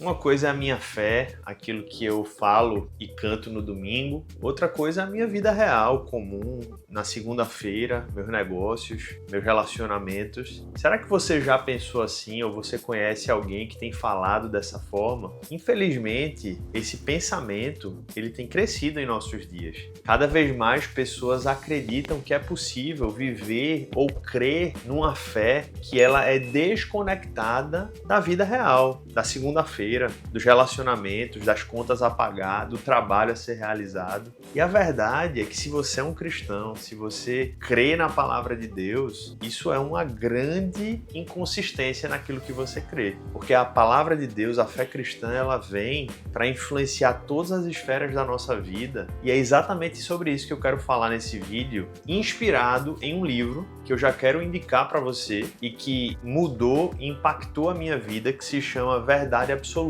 Uma coisa é a minha fé, aquilo que eu falo e canto no domingo. Outra coisa é a minha vida real, comum, na segunda-feira, meus negócios, meus relacionamentos. Será que você já pensou assim ou você conhece alguém que tem falado dessa forma? Infelizmente, esse pensamento, ele tem crescido em nossos dias. Cada vez mais pessoas acreditam que é possível viver ou crer numa fé que ela é desconectada da vida real, da segunda-feira, dos relacionamentos, das contas a pagar, do trabalho a ser realizado. E a verdade é que se você é um cristão, se você crê na palavra de Deus, isso é uma grande inconsistência naquilo que você crê. Porque a palavra de Deus, a fé cristã, ela vem para influenciar todas as esferas da nossa vida. E é exatamente sobre isso que eu quero falar nesse vídeo, inspirado em um livro que eu já quero indicar para você e que mudou e impactou a minha vida, que se chama Verdade Absoluta,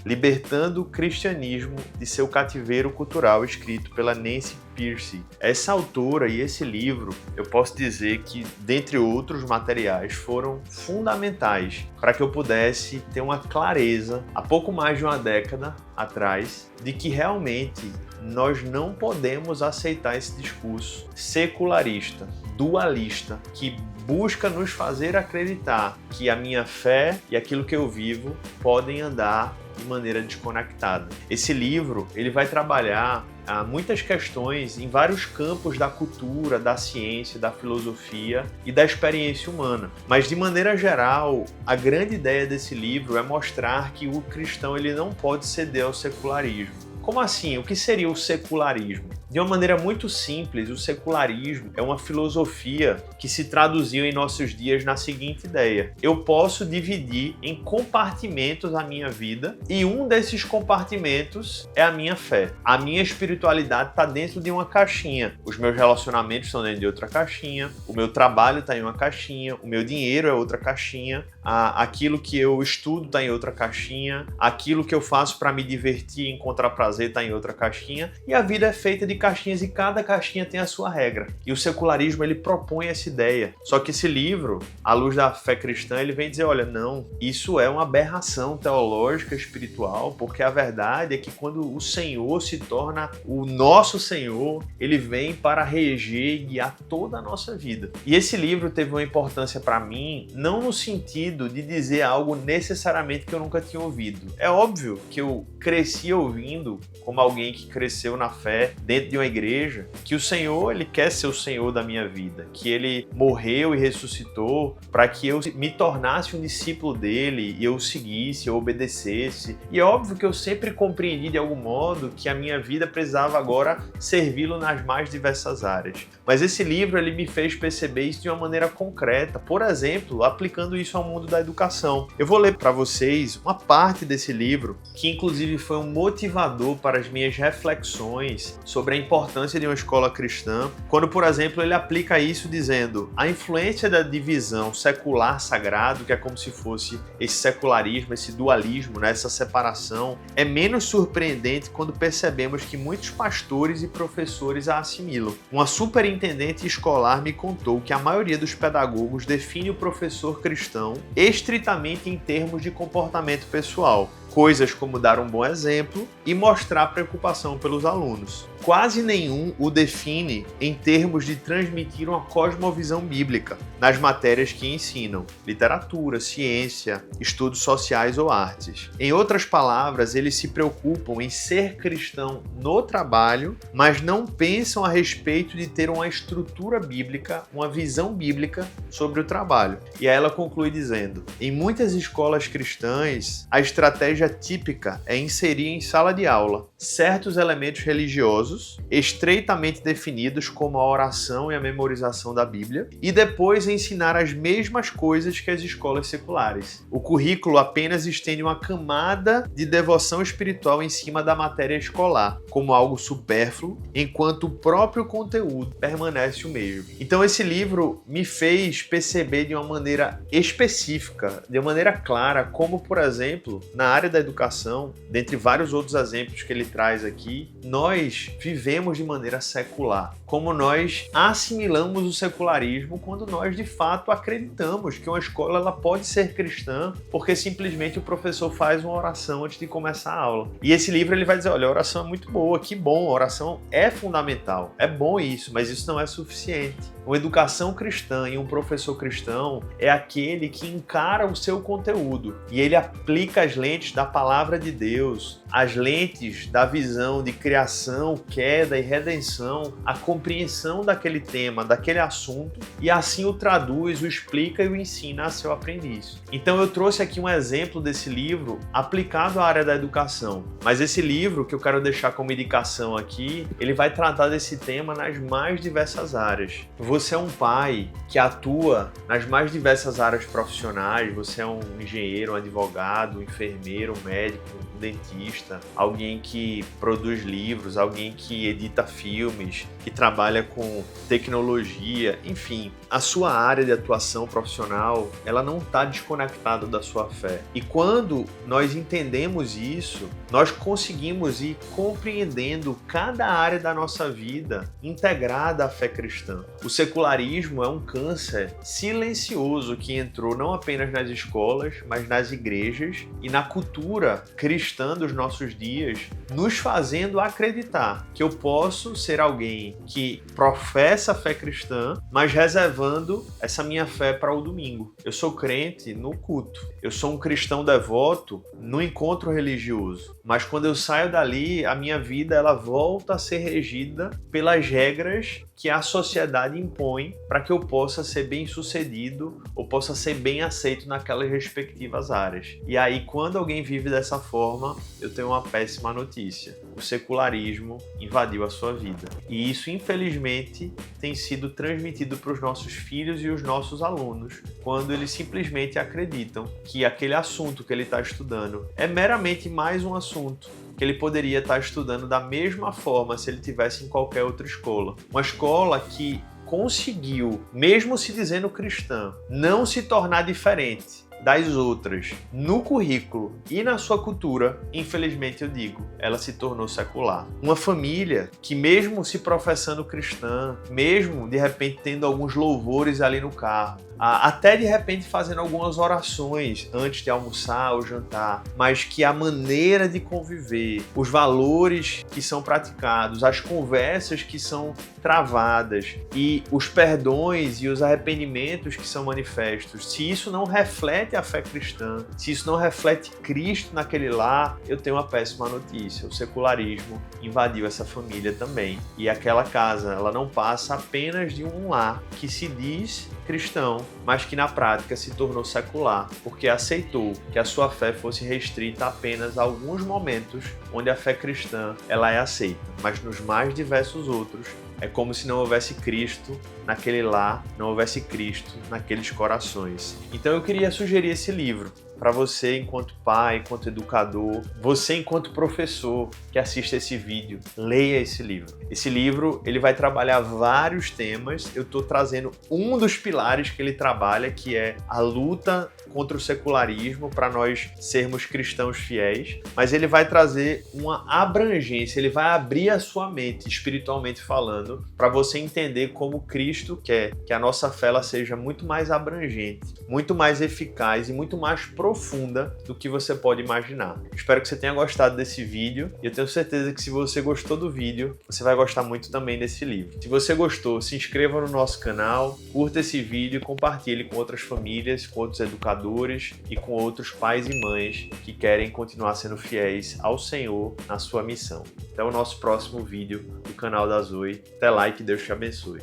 Libertando o Cristianismo de seu Cativeiro Cultural, escrito pela Nancy Pearcey. Essa autora e esse livro, eu posso dizer que, dentre outros materiais, foram fundamentais para que eu pudesse ter uma clareza, há pouco mais de uma década atrás, de que realmente nós não podemos aceitar esse discurso secularista, dualista, que busca nos fazer acreditar que a minha fé e aquilo que eu vivo podem andar de maneira desconectada. Esse livro, ele vai trabalhar muitas questões em vários campos da cultura, da ciência, da filosofia e da experiência humana. Mas, de maneira geral, a grande ideia desse livro é mostrar que o cristão ele não pode ceder ao secularismo. Como assim? O que seria o secularismo? De uma maneira muito simples, o secularismo é uma filosofia que se traduziu em nossos dias na seguinte ideia: eu posso dividir em compartimentos a minha vida e um desses compartimentos é a minha fé. A minha espiritualidade está dentro de uma caixinha, os meus relacionamentos estão dentro de outra caixinha, o meu trabalho está em uma caixinha, o meu dinheiro é outra caixinha, aquilo que eu estudo está em outra caixinha, aquilo que eu faço para me divertir e encontrar prazer está em outra caixinha, e a vida é feita de caixinhas e cada caixinha tem a sua regra. E o secularismo ele propõe essa ideia. Só que esse livro, à luz da fé cristã, ele vem dizer, olha, não, isso é uma aberração teológica, espiritual, porque a verdade é que quando o Senhor se torna o nosso Senhor, ele vem para reger e guiar toda a nossa vida. E esse livro teve uma importância para mim, não no sentido de dizer algo necessariamente que eu nunca tinha ouvido. É óbvio que eu cresci ouvindo, como alguém que cresceu na fé dentro de uma igreja, que o Senhor, ele quer ser o Senhor da minha vida, que ele morreu e ressuscitou para que eu me tornasse um discípulo dele e eu o seguisse, eu obedecesse. E é óbvio que eu sempre compreendi de algum modo que a minha vida precisava agora servi-lo nas mais diversas áreas. Mas esse livro, ele me fez perceber isso de uma maneira concreta, por exemplo, aplicando isso ao mundo da educação. Eu vou ler para vocês uma parte desse livro, que inclusive foi um motivador para as minhas reflexões sobre a importância de uma escola cristã, quando, por exemplo, ele aplica isso dizendo: a influência da divisão secular-sagrado, que é como se fosse esse secularismo, esse dualismo, né, essa separação, é menos surpreendente quando percebemos que muitos pastores e professores a assimilam. Uma superintendente escolar me contou que a maioria dos pedagogos define o professor cristão estritamente em termos de comportamento pessoal, coisas como dar um bom exemplo e mostrar preocupação pelos alunos. Quase nenhum o define em termos de transmitir uma cosmovisão bíblica nas matérias que ensinam, literatura, ciência, estudos sociais ou artes. Em outras palavras, eles se preocupam em ser cristão no trabalho, mas não pensam a respeito de ter uma estrutura bíblica, uma visão bíblica sobre o trabalho. E aí ela conclui dizendo: em muitas escolas cristãs, a estratégia típica é inserir em sala de aula certos elementos religiosos estreitamente definidos como a oração e a memorização da Bíblia e depois ensinar as mesmas coisas que as escolas seculares. O currículo apenas estende uma camada de devoção espiritual em cima da matéria escolar, como algo supérfluo, enquanto o próprio conteúdo permanece o mesmo. Então esse livro me fez perceber de uma maneira específica, de uma maneira clara, como, por exemplo, na área da educação, dentre vários outros exemplos que ele traz aqui, nós vivemos de maneira secular. Como nós assimilamos o secularismo quando nós de fato acreditamos que uma escola ela pode ser cristã porque simplesmente o professor faz uma oração antes de começar a aula. E esse livro ele vai dizer, olha, a oração é muito boa, que bom, a oração é fundamental, é bom isso, mas isso não é suficiente. Uma educação cristã e um professor cristão é aquele que encara o seu conteúdo e ele aplica as lentes da palavra de Deus, as lentes da visão de criação, queda e redenção, a compreensão daquele tema, daquele assunto, e assim o traduz, o explica e o ensina a seu aprendiz. Então eu trouxe aqui um exemplo desse livro aplicado à área da educação, mas esse livro que eu quero deixar como indicação aqui, ele vai tratar desse tema nas mais diversas áreas. Você é um pai que atua nas mais diversas áreas profissionais, você é um engenheiro, um advogado, um enfermeiro, um médico, um dentista, alguém que produz livros, alguém que edita filmes, que trabalha com tecnologia, enfim, a sua área de atuação profissional, ela não está desconectada da sua fé. E quando nós entendemos isso, nós conseguimos ir compreendendo cada área da nossa vida integrada à fé cristã. O secularismo é um câncer silencioso que entrou não apenas nas escolas, mas nas igrejas e na cultura cristã dos nossos dias, nos fazendo acreditar que eu posso ser alguém que professa a fé cristã, mas reservando essa minha fé para o domingo. Eu sou crente no culto. Eu sou um cristão devoto no encontro religioso. Mas quando eu saio dali, a minha vida ela volta a ser regida pelas regras que a sociedade impõe para que eu possa ser bem-sucedido ou possa ser bem aceito naquelas respectivas áreas. E aí, quando alguém vive dessa forma, eu tenho uma péssima notícia. O secularismo invadiu a sua vida. E isso, infelizmente, tem sido transmitido para os nossos filhos e os nossos alunos, quando eles simplesmente acreditam que aquele assunto que ele está estudando é meramente mais um assunto que ele poderia estar estudando da mesma forma se ele tivesse em qualquer outra escola. Uma escola que conseguiu, mesmo se dizendo cristã, não se tornar diferente das outras no currículo e na sua cultura, infelizmente eu digo, ela se tornou secular. Uma família que mesmo se professando cristã, mesmo de repente tendo alguns louvores ali no carro, até de repente fazendo algumas orações antes de almoçar ou jantar, mas que a maneira de conviver, os valores que são praticados, as conversas que são travadas e os perdões e os arrependimentos que são manifestos, se isso não reflete a fé cristã, se isso não reflete Cristo naquele lar, eu tenho uma péssima notícia. O secularismo invadiu essa família também. E aquela casa, ela não passa apenas de um lar que se diz cristão, mas que na prática se tornou secular, porque aceitou que a sua fé fosse restrita a apenas a alguns momentos onde a fé cristã ela é aceita, mas nos mais diversos outros é como se não houvesse Cristo naquele lar, não houvesse Cristo naqueles corações. Então eu queria sugerir esse livro para você enquanto pai, enquanto educador, você enquanto professor que assiste esse vídeo, leia esse livro. Esse livro ele vai trabalhar vários temas, eu estou trazendo um dos pilares que ele trabalha, que é a luta contra o secularismo para nós sermos cristãos fiéis, mas ele vai trazer uma abrangência, ele vai abrir a sua mente, espiritualmente falando, para você entender como Cristo quer que a nossa fé ela seja muito mais abrangente, muito mais eficaz e muito mais profunda do que você pode imaginar. Espero que você tenha gostado desse vídeo e eu tenho certeza que se você gostou do vídeo, você vai gostar muito também desse livro. Se você gostou, se inscreva no nosso canal, curta esse vídeo e compartilhe com outras famílias, com outros educadores e com outros pais e mães que querem continuar sendo fiéis ao Senhor na sua missão. Até o nosso próximo vídeo do canal da Zoe. Até lá e que Deus te abençoe.